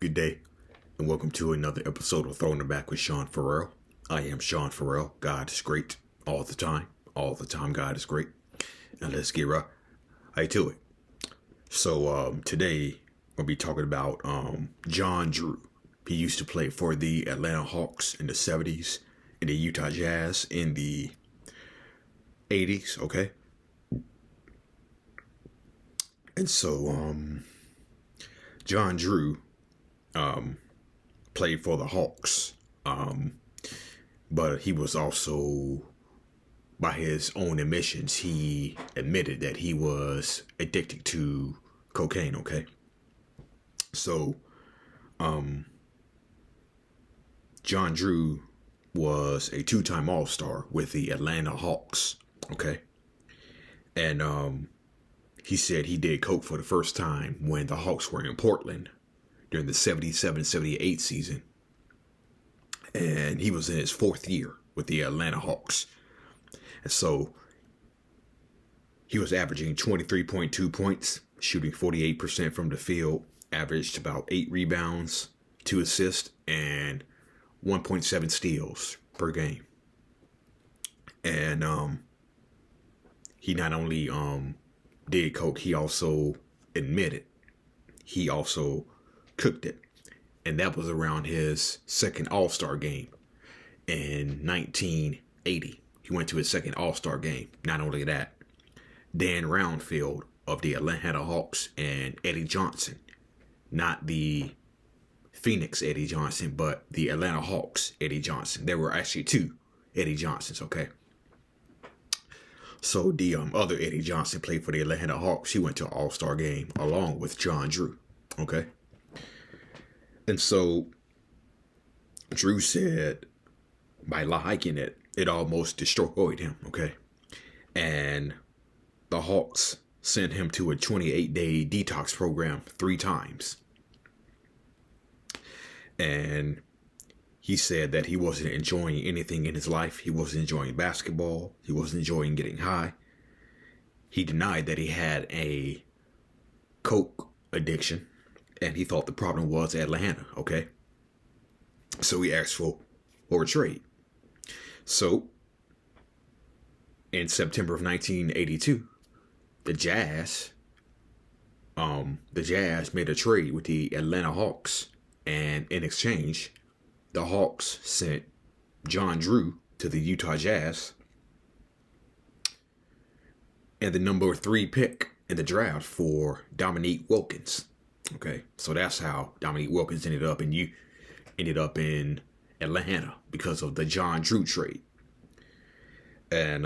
Good day, and welcome to another episode of Throwing It Back with Sean Farrell. I am Sean Farrell. God is great all the time. All the time, God is great. And let's get right to it. So today we'll be talking about John Drew. He used to play for the Atlanta Hawks in the 70s, and the Utah Jazz in the 80s. Okay. And so John Drew played for the Hawks, but he was also, by his own admissions, he admitted that he was addicted to cocaine. Okay, so John Drew was a two-time All-Star with the Atlanta Hawks. Okay, and he said he did coke for the first time when the Hawks were in Portland during the 77-78 season. And he was in his fourth year with the Atlanta Hawks. And so he was averaging 23.2 points, shooting 48% from the field, averaged about 8 rebounds, 2 assists, and 1.7 steals per game. And he not only did coke, he also admitted he also cooked it. And that was around his second All-Star game in 1980. He went to his second All-Star game. Not only that, Dan Roundfield of the Atlanta Hawks and Eddie Johnson, not the Phoenix Eddie Johnson, but the Atlanta Hawks Eddie Johnson. There were actually 2 Eddie Johnsons, okay? So the other Eddie Johnson played for the Atlanta Hawks. He went to an All-Star game along with John Drew, okay? And so Drew said by liking it, it almost destroyed him, okay? And the Hawks sent him to a 28-day detox program 3 times. And he said that he wasn't enjoying anything in his life. He wasn't enjoying basketball. He wasn't enjoying getting high. He denied that he had a coke addiction. And he thought the problem was Atlanta, okay? So he asked for a trade. So, in September of 1982, the Jazz made a trade with the Atlanta Hawks. And in exchange, the Hawks sent John Drew to the Utah Jazz and the number 3 pick in the draft for Dominique Wilkins. Okay, so that's how Dominique Wilkins ended up in Atlanta because of the John Drew trade. And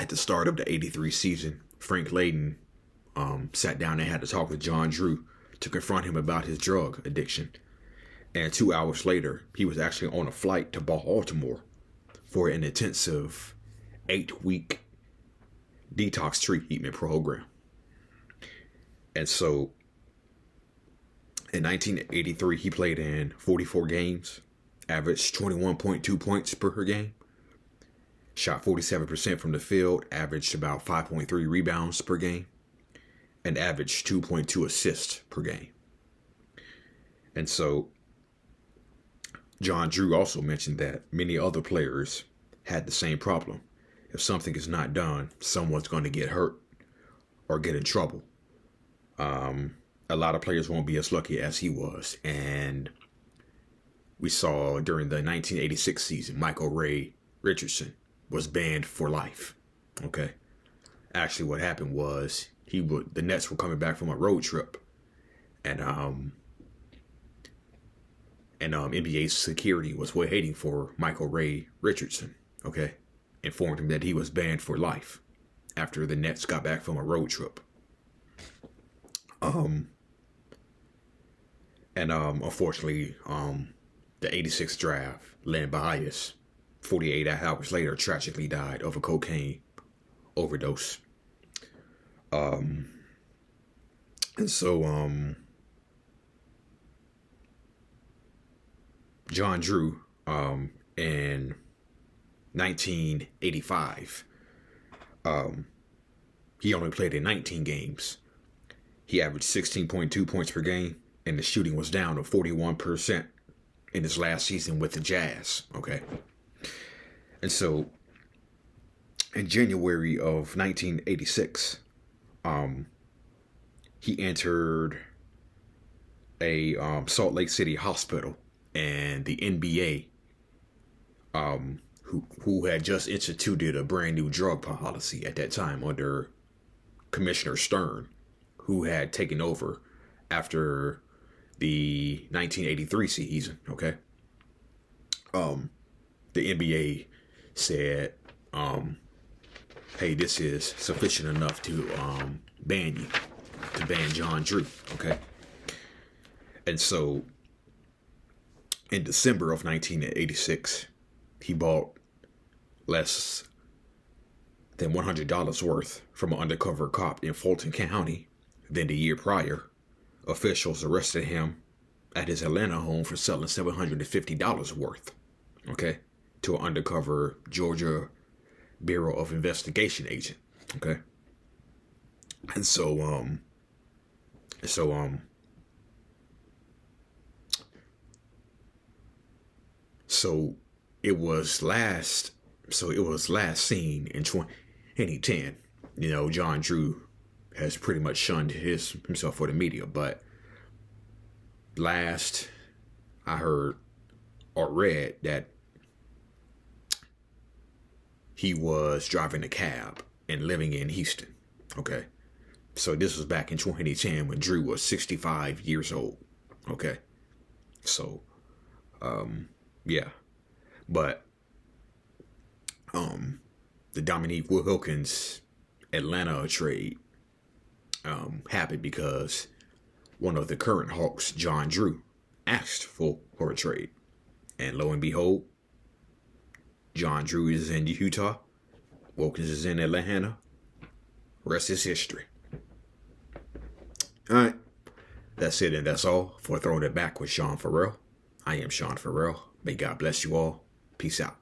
at the start of the 83 season, Frank Layden sat down and had to talk with John Drew to confront him about his drug addiction. And 2 hours later, he was actually on a flight to Baltimore for an intensive 8-week detox treatment program. And so in 1983, he played in 44 games, averaged 21.2 points per game, shot 47% from the field, averaged about 5.3 rebounds per game, and averaged 2.2 assists per game. And so John Drew also mentioned that many other players had the same problem. If something is not done, someone's going to get hurt or get in trouble. A lot of players won't be as lucky as he was. And we saw during the 1986 season, Michael Ray Richardson was banned for life. Okay. Actually, what happened was the Nets were coming back from a road trip, and NBA security was waiting for Michael Ray Richardson. Okay, informed him that he was banned for life after the Nets got back from a road trip. Unfortunately, the 86 draft, Len Bias, 48 hours later, tragically died of a cocaine overdose. And so, John Drew, in 1985, he only played in 19 games. He averaged 16.2 points per game, and the shooting was down to 41% in his last season with the Jazz. Okay. And so in January of 1986, he entered a Salt Lake City hospital, and the NBA, who had just instituted a brand new drug policy at that time under Commissioner Stern, who had taken over after the 1983 season. Okay. The NBA said, hey, this is sufficient enough to ban you, to ban John Drew. Okay. And so in December of 1986, he bought less than $100 worth from an undercover cop in Fulton County. Then the year prior, officials arrested him at his Atlanta home for selling $750 worth, okay, to an undercover Georgia Bureau of Investigation agent, okay. And so it was last seen in 2010. You know, John Drew has pretty much shunned himself for the media, but last I heard or read that he was driving a cab and living in Houston. Okay. So this was back in 2010 when Drew was 65 years old. Okay. So, yeah. But, the Dominique Wilkins Atlanta trade, happened because one of the current Hawks, John Drew, asked for a trade. And lo and behold, John Drew is in Utah. Wilkins is in Atlanta. Rest is history. All right. That's it and that's all for Throwing It Back with Sean Farrell. I am Sean Farrell. May God bless you all. Peace out.